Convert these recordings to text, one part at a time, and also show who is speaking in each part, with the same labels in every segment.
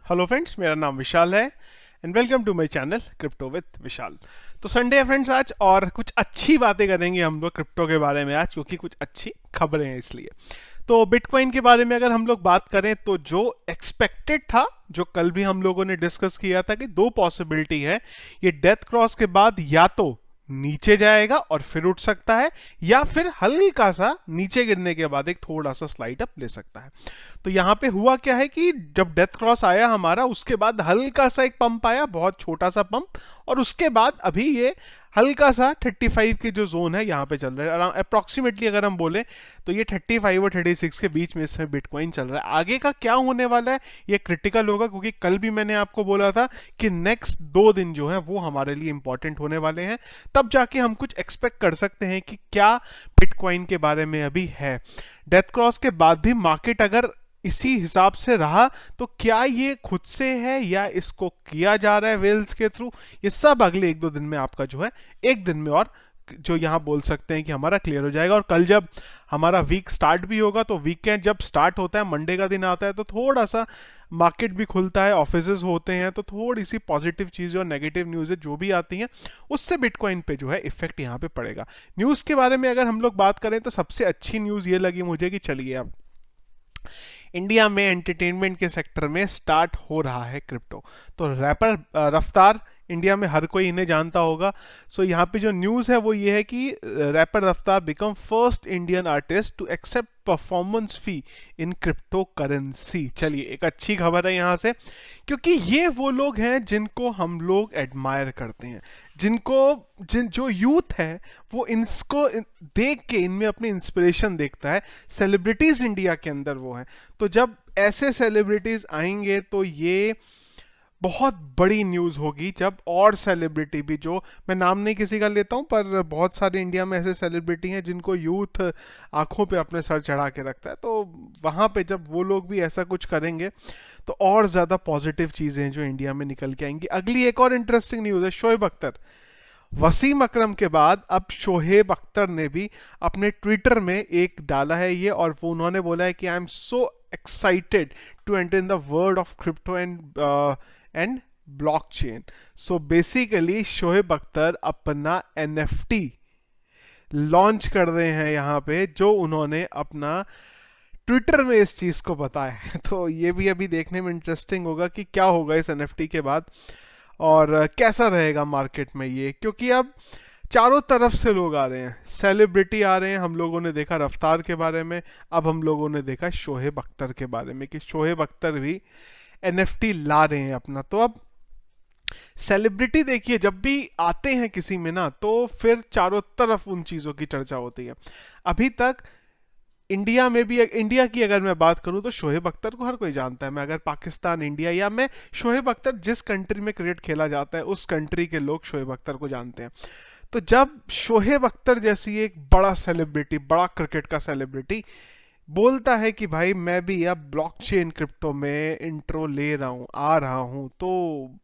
Speaker 1: Hello friends, मेरा नाम विशाल है and welcome to my channel crypto with Vishal. तो संडे है फ्रेंड्स आज, और कुछ अच्छी बातें करेंगे हम लोग क्रिप्टो के बारे में आज, क्योंकि कुछ अच्छी खबरें हैं इसलिए। तो बिटकॉइन के बारे में अगर हम लोग बात करें तो जो एक्सपेक्टेड था, जो कल भी हम लोगों ने डिस्कस किया था कि दो पॉसिबिलिटी है, ये डेथ क्रॉस के बाद या तो नीचे जाएगा और फिर उठ सकता है, या फिर हल्का सा नीचे गिरने के बाद एक थोड़ा सा स्लाइड अप ले सकता है। तो यहाँ पे हुआ क्या है कि जब डेथ क्रॉस आया हमारा, उसके बाद हल्का सा एक पंप आया, बहुत छोटा सा पंप, और उसके बाद अभी ये हल्का सा 35 के जो जोन है यहाँ पे चल रहा है अप्रोक्सीमेटली। अगर हम बोले तो ये 35 और 36 के बीच में इसमें बिटकॉइन चल रहा है। आगे का क्या होने वाला है ये क्रिटिकल होगा, क्योंकि कल भी मैंने आपको बोला था कि नेक्स्ट 2 दिन जो है वो हमारे लिए इंपॉर्टेंट होने वाले हैं, तब जाके हम कुछ एक्सपेक्ट कर सकते हैं कि क्या बिटकॉइन के बारे में अभी है। डेथ क्रॉस के बाद भी मार्केट अगर इसी हिसाब से रहा तो क्या ये खुद से है या इसको किया जा रहा है वेल्स के थ्रू, ये सब अगले 1-2 दिन में आपका जो है, एक दिन में और जो यहाँ बोल सकते हैं कि हमारा क्लियर हो जाएगा। और कल जब हमारा वीक स्टार्ट भी होगा, तो वीकेंड जब स्टार्ट होता है, मंडे का दिन आता है, तो थोड़ा सा मार्केट भी खुलता है, ऑफिसेज होते हैं, तो थोड़ी सी पॉजिटिव चीज़ें और नेगेटिव न्यूज़ें जो भी आती हैं उससे बिटकॉइन पे जो है इफेक्ट यहाँ पे पड़ेगा। न्यूज़ के बारे में अगर हम लोग बात करें तो सबसे अच्छी न्यूज़ ये लगी मुझे कि चलिए अब इंडिया में एंटरटेनमेंट के सेक्टर में स्टार्ट हो रहा है क्रिप्टो। तो रैपर रफ्तार, इंडिया में हर कोई इन्हें जानता होगा। सो यहाँ पे जो न्यूज़ है वो ये है कि rapper Raftaar become first Indian artist to accept performance fee in cryptocurrency. चलिए, एक अच्छी खबर है यहाँ से, क्योंकि ये वो लोग हैं जिनको हम लोग एडमायर करते हैं, जो यूथ है वो इनको देख के इनमें अपनी इंस्पिरेशन देखता है। सेलिब्रिटीज इंडिया के अंदर वो हैं, तो जब ऐसे सेलिब्रिटीज आएंगे तो ये बहुत बड़ी न्यूज़ होगी। जब और सेलिब्रिटी भी, जो मैं नाम नहीं किसी का लेता हूँ, पर बहुत सारे इंडिया में ऐसे सेलिब्रिटी हैं जिनको यूथ आंखों पे अपने सर चढ़ा के रखता है, तो वहाँ पे जब वो लोग भी ऐसा कुछ करेंगे तो और ज़्यादा पॉजिटिव चीज़ें हैं जो इंडिया में निकल के आएंगी। अगली एक और इंटरेस्टिंग न्यूज़ है, शोएब अख्तर। वसीम अकरम के बाद अब शोहेब अख्तर ने भी अपने ट्विटर में एक डाला है ये, और वो उन्होंने बोला है कि I am so excited to enter in the world of crypto and blockchain. So basically Shoaib Akhtar अपना एनएफटी लॉन्च कर रहे हैं यहाँ पे, जो उन्होंने अपना ट्विटर में इस चीज को बताया है। तो ये भी अभी देखने में इंटरेस्टिंग होगा कि क्या होगा इस एनएफटी के बाद, और कैसा रहेगा मार्केट में ये, क्योंकि अब चारों तरफ से लोग आ रहे हैं, सेलिब्रिटी आ रहे हैं। हम लोगों ने देखा रफ्तार के बारे में, अब हम लोगों ने देखा शोहेब अख्तर के बारे में कि शोहेब अख्तर भी एनएफटी ला रहे हैं अपना। तो अब सेलिब्रिटी देखिए, जब भी आते हैं किसी में ना, तो फिर चारों तरफ उन चीज़ों की चर्चा होती है। अभी तक इंडिया में भी, इंडिया की अगर मैं बात करूं तो शोहेब अख्तर को हर कोई जानता है। मैं अगर पाकिस्तान, इंडिया, या मैं शोहेब अख्तर जिस कंट्री में क्रिकेट खेला जाता है उस कंट्री के लोग शोहेब अख्तर को जानते हैं। तो जब शोहेब अख्तर जैसी एक बड़ा सेलिब्रिटी, बड़ा क्रिकेट का सेलिब्रिटी बोलता है कि भाई मैं भी अब ब्लॉकचेन क्रिप्टो में इंट्रो ले रहा हूँ, आ रहा हूँ, तो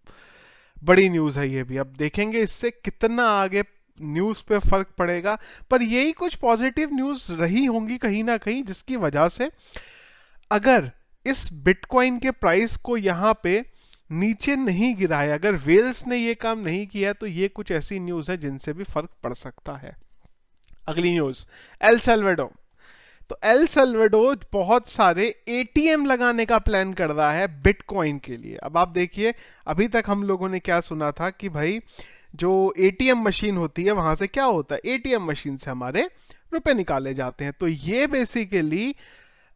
Speaker 1: बड़ी न्यूज़ है ये भी। अब देखेंगे इससे कितना आगे न्यूज़ पे फर्क पड़ेगा, पर यही कुछ पॉजिटिव न्यूज़ रही होंगी कहीं ना कहीं, जिसकी वजह से अगर इस बिटकॉइन के प्राइस को यहाँ पे नीचे नहीं गिराया, अगर वेल्स ने ये काम नहीं किया, तो ये कुछ ऐसी न्यूज़ है जिनसे भी फर्क पड़ सकता है। अगली न्यूज़, एल सल्वाडोर। तो एल सल्वाडोर बहुत सारे एटीएम लगाने का प्लान कर रहा है बिटकॉइन के लिए। अब आप देखिए, अभी तक हम लोगों ने क्या सुना था कि भाई जो एटीएम मशीन होती है वहां से क्या होता है, एटीएम मशीन से हमारे रुपए निकाले जाते हैं। तो ये बेसिकली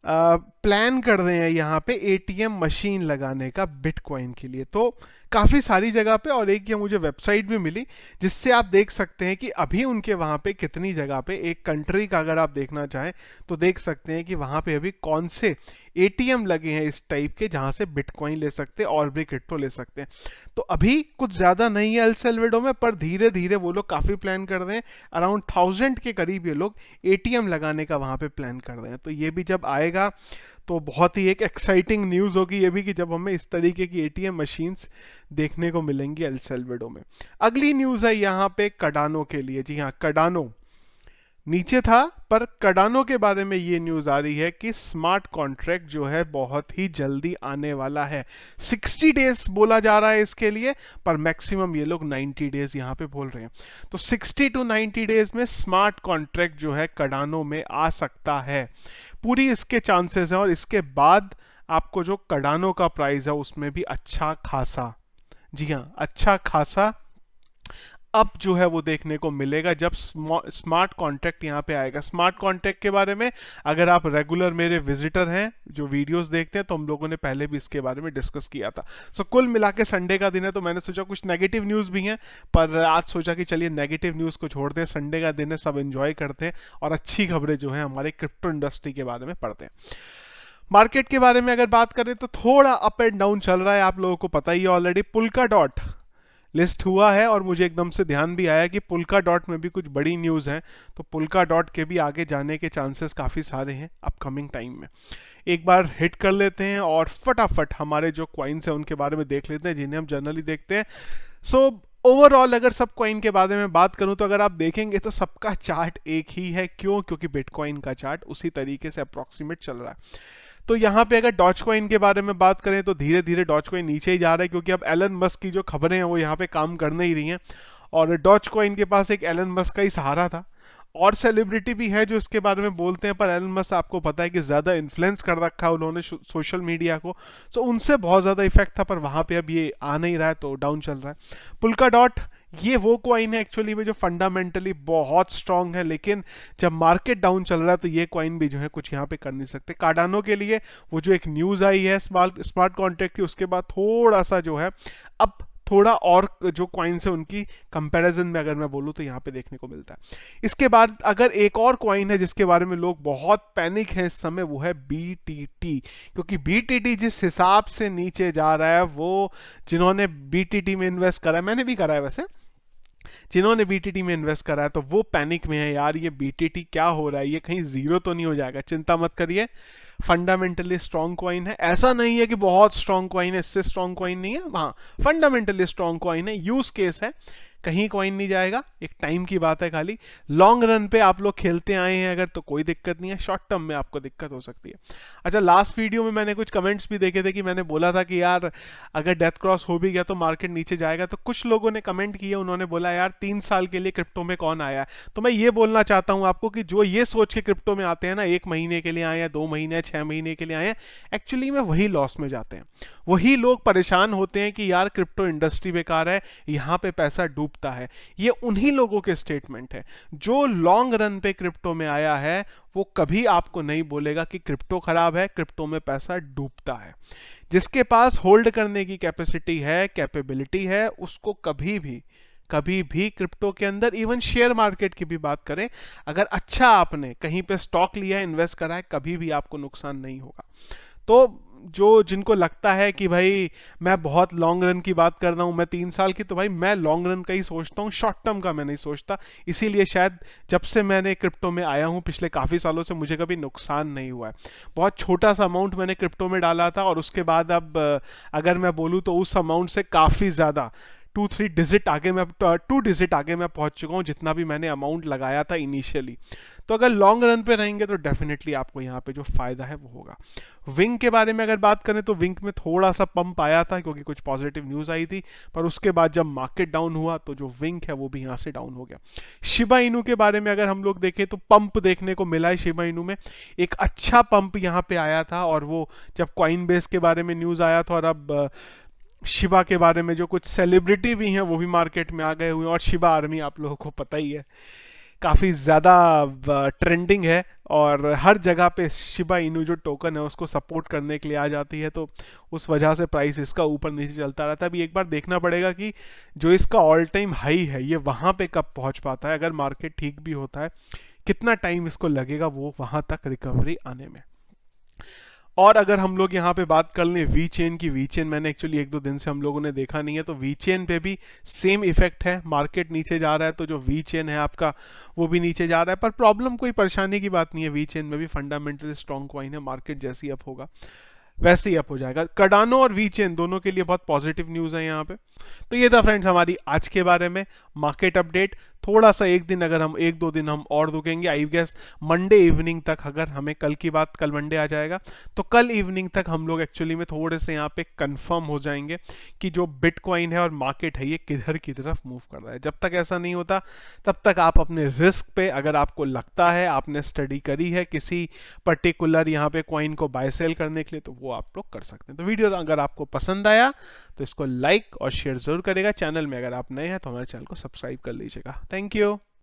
Speaker 1: प्लान कर रहे हैं यहाँ पे एटीएम मशीन लगाने का बिटकॉइन के लिए। तो काफ़ी सारी जगह पे, और एक ये मुझे वेबसाइट भी मिली जिससे आप देख सकते हैं कि अभी उनके वहाँ पे कितनी जगह पे, एक कंट्री का अगर आप देखना चाहें तो देख सकते हैं कि वहाँ पे अभी कौन से एटीएम लगे हैं इस टाइप के, जहाँ से बिटकॉइन ले सकते हैं और भी क्रिप्टो ले सकते हैं। तो अभी कुछ ज़्यादा नहीं है एल सल्वाडोर में, पर धीरे धीरे वो लोग काफ़ी प्लान कर रहे हैं। अराउंड 1000 के करीब ये लोग एटीएम लगाने का वहाँ पे प्लान कर रहे हैं। तो ये भी जब आएगा तो बहुत ही एक एक्साइटिंग न्यूज़ होगी ये भी, कि जब हमें इस तरीके की एटीएम मशीन्स देखने को मिलेंगी एल सल्वाडोर में। अगली न्यूज़ है यहाँ पे कार्डानो के लिए। जी हाँ, कार्डानो नीचे था, पर कार्डानो के बारे में ये न्यूज़ आ रही है कि स्मार्ट कॉन्ट्रैक्ट जो है बहुत ही जल्दी आने वाला है। 60 डेज बोला जा रहा है इसके लिए, पर मैक्सिमम ये लोग 90 डेज यहाँ पे बोल रहे हैं। तो 60 टू 90 डेज में स्मार्ट कॉन्ट्रैक्ट जो है कार्डानो में आ सकता है, पूरी इसके चांसेस हैं। और इसके बाद आपको जो कार्डानो का प्राइस है उसमें भी अच्छा खासा, जी हाँ अच्छा खासा अब जो है वो देखने को मिलेगा जब स्मार्ट कॉन्ट्रैक्ट यहाँ पे आएगा। स्मार्ट कॉन्ट्रैक्ट के बारे में अगर आप रेगुलर मेरे विजिटर हैं जो वीडियोस देखते हैं तो हम लोगों ने पहले भी इसके बारे में डिस्कस किया था। सो कुल मिला के संडे का दिन है, तो मैंने सोचा कुछ नेगेटिव न्यूज़ भी हैं, पर आज सोचा कि चलिए नेगेटिव न्यूज़ को छोड़ दें, संडे का दिन है, सब एंजॉय करते हैं और अच्छी खबरें जो है हमारे क्रिप्टो इंडस्ट्री के बारे में पढ़ते हैं। मार्केट के बारे में अगर बात करें तो थोड़ा अप एंड डाउन चल रहा है, आप लोगों को पता ही है ऑलरेडी। पुल्का डॉट लिस्ट हुआ है और मुझे एकदम से ध्यान भी आया कि पुल्का डॉट में भी कुछ बड़ी न्यूज़ है, तो पुल्का डॉट के भी आगे जाने के चांसेस काफ़ी सारे हैं अपकमिंग टाइम में। एक बार हिट कर लेते हैं और फटाफट हमारे जो कॉइन्स हैं उनके बारे में देख लेते हैं जिन्हें हम जनरली देखते हैं। सो ओवरऑल अगर सब कॉइन के बारे में बात करूं तो अगर आप देखेंगे तो सबका चार्ट एक ही है। क्यों? क्योंकि बिटकॉइन का चार्ट उसी तरीके से अप्रॉक्सीमेट चल रहा है। तो यहाँ पे अगर डॉज कॉइन के बारे में बात करें तो धीरे धीरे डॉज कॉइन नीचे ही जा रहा है, क्योंकि अब एलन मस्क की जो खबरें हैं वो यहाँ पे काम करने ही रही हैं। और डॉज कॉइन के पास एक एलन मस्क का ही सहारा था, और सेलिब्रिटी भी है जो इसके बारे में बोलते हैं, पर एलन मस्क आपको पता है कि ज़्यादा इन्फ्लुएंस कर रखा है उन्होंने सोशल मीडिया को, तो उनसे बहुत ज़्यादा इफेक्ट था, पर वहाँ पे अब ये आ नहीं रहा है तो डाउन चल रहा है। पुल्का डॉट ये वो कॉइन है एक्चुअली में जो फंडामेंटली बहुत स्ट्रांग है, लेकिन जब मार्केट डाउन चल रहा है तो ये कॉइन भी जो है कुछ यहाँ पे कर नहीं सकते। कार्डानो के लिए वो जो एक न्यूज़ आई है स्मार्ट कॉन्ट्रैक्ट की, उसके बाद थोड़ा सा जो है अब थोड़ा और जो कॉइन्स है उनकी कंपैरिजन में अगर मैं बोलूँ तो यहाँ पे देखने को मिलता है। इसके बाद अगर एक और कॉइन है जिसके बारे में लोग बहुत पैनिक हैं इस समय, वो है BTT। क्योंकि BTT जिस हिसाब से नीचे जा रहा है, वो जिन्होंने BTT में इन्वेस्ट करा है, मैंने भी करा है वैसे, जिन्होंने BTT में इन्वेस्ट करा है तो वो पैनिक में है, यार ये BTT क्या हो रहा है, ये कहीं जीरो तो नहीं हो जाएगा। चिंता मत करिए, फंडामेंटली स्ट्रॉन्ग कॉइन है। ऐसा नहीं है कि बहुत स्ट्रॉन्ग कॉइन है, इससे स्ट्रॉन्ग कॉइन नहीं है, हाँ फंडामेंटली स्ट्रॉन्ग कॉइन है, यूज केस है, कहीं कॉइन नहीं जाएगा, एक टाइम की बात है खाली। लॉन्ग रन पे आप लोग खेलते आए हैं अगर तो कोई दिक्कत नहीं है, शॉर्ट टर्म में आपको दिक्कत हो सकती है। अच्छा, लास्ट वीडियो में मैंने कुछ कमेंट्स भी देखे थे कि मैंने बोला था कि यार अगर डेथ क्रॉस हो भी गया तो मार्केट नीचे जाएगा, तो कुछ लोगों ने कमेंट किए, उन्होंने बोला यार 3 साल के लिए क्रिप्टो में कौन आया है। तो मैं ये बोलना चाहता हूँ आपको कि जो ये सोच के क्रिप्टो में आते हैं ना, 1 महीने के लिए आए हैं, 2 महीने 6 महीने के लिए आए हैं, एक्चुअली में वही लॉस में जाते हैं। वही लोग परेशान होते हैं कि यार क्रिप्टो इंडस्ट्री बेकार है, यहाँ पे पैसा डूबता है। ये उन्हीं लोगों के स्टेटमेंट है। जो लॉन्ग रन पे क्रिप्टो में आया है वो कभी आपको नहीं बोलेगा कि क्रिप्टो खराब है, क्रिप्टो में पैसा डूबता है। जिसके पास होल्ड करने की कैपेसिटी है, कैपेबिलिटी है, उसको कभी भी क्रिप्टो के अंदर, इवन शेयर मार्केट की भी बात करें, अगर अच्छा आपने कहीं पे स्टॉक लिया है, इन्वेस्ट करा है, कभी भी आपको नुकसान नहीं होगा। तो जो जिनको लगता है कि भाई मैं बहुत लॉन्ग रन की बात कर रहा हूँ, मैं 3 साल की, तो भाई मैं लॉन्ग रन का ही सोचता हूँ, शॉर्ट टर्म का मैं नहीं सोचता। इसीलिए शायद जब से मैंने क्रिप्टो में आया हूँ पिछले काफ़ी सालों से, मुझे कभी नुकसान नहीं हुआ है। बहुत छोटा सा अमाउंट मैंने क्रिप्टो में डाला था, और उसके बाद अब अगर मैं बोलूँ तो उस अमाउंट से काफ़ी ज़्यादा 2-3 डिजिट आगे मैं 2 डिजिट आगे मैं पहुंच चुका हूं जितना भी मैंने अमाउंट लगाया था इनिशियली। तो अगर लॉन्ग रन पे रहेंगे तो डेफिनेटली आपको यहाँ पे जो फायदा है वो होगा। विंग के बारे में अगर बात करें तो विंग में थोड़ा सा पंप आया था क्योंकि कुछ पॉजिटिव न्यूज आई थी, पर उसके बाद जब मार्केट डाउन हुआ तो जो विंग है वो भी यहाँ से डाउन हो गया। शिबा इनू के बारे में अगर हम लोग देखें तो पंप देखने को मिला है शिबा इनू में, एक अच्छा पंप यहाँ पे आया था, और वो जब कॉइन बेस के बारे में न्यूज आया था, और अब शिबा के बारे में जो कुछ सेलिब्रिटी भी हैं वो भी मार्केट में आ गए हुए हैं। और शिबा आर्मी आप लोगों को पता ही है काफ़ी ज़्यादा ट्रेंडिंग है, और हर जगह पे शिबा इनू जो टोकन है उसको सपोर्ट करने के लिए आ जाती है, तो उस वजह से प्राइस इसका ऊपर नीचे चलता रहता है। अभी एक बार देखना पड़ेगा कि जो इसका ऑल टाइम हाई है ये वहाँ पे कब पहुँच पाता है। अगर मार्केट ठीक भी होता है, कितना टाइम इसको लगेगा वो वहाँ तक रिकवरी आने में। और अगर हम लोग यहाँ पे बात कर लें वी चेन की, वी चेन मैंने एक्चुअली 1-2 दिन से हम लोगों ने देखा नहीं है, तो वी चेन पे भी सेम इफेक्ट है। मार्केट नीचे जा रहा है तो जो वी चेन है आपका वो भी नीचे जा रहा है, पर प्रॉब्लम कोई परेशानी की बात नहीं है। वी चेन में भी फंडामेंटली स्ट्रॉन्ग कॉइन है, मार्केट जैसे ही अप होगा वैसे ही अप हो जाएगा। कार्डानो और वी चेन दोनों के लिए बहुत पॉजिटिव न्यूज़ है यहाँ पे। तो ये था फ्रेंड्स हमारी आज के बारे में मार्केट अपडेट। थोड़ा सा एक दिन, अगर हम एक दो दिन हम और रुकेंगे, आई गेस मंडे इवनिंग तक, अगर हमें कल की बात, कल मंडे आ जाएगा तो कल इवनिंग तक हम लोग एक्चुअली में थोड़े से यहाँ पे कंफर्म हो जाएंगे कि जो बिटकॉइन है और मार्केट है ये किधर की तरफ मूव कर रहा है। जब तक ऐसा नहीं होता तब तक आप अपने रिस्क पे, अगर आपको लगता है, आपने स्टडी करी है किसी पर्टिकुलर यहाँ पे कॉइन को बाय सेल करने के लिए, तो वो आप लोग कर सकते हैं। तो वीडियो अगर आपको पसंद आया तो इसको लाइक और शेयर जरूर करेगा। चैनल में अगर आप नए हैं तो हमारे चैनल को सब्सक्राइब कर लीजिएगा। Thank you.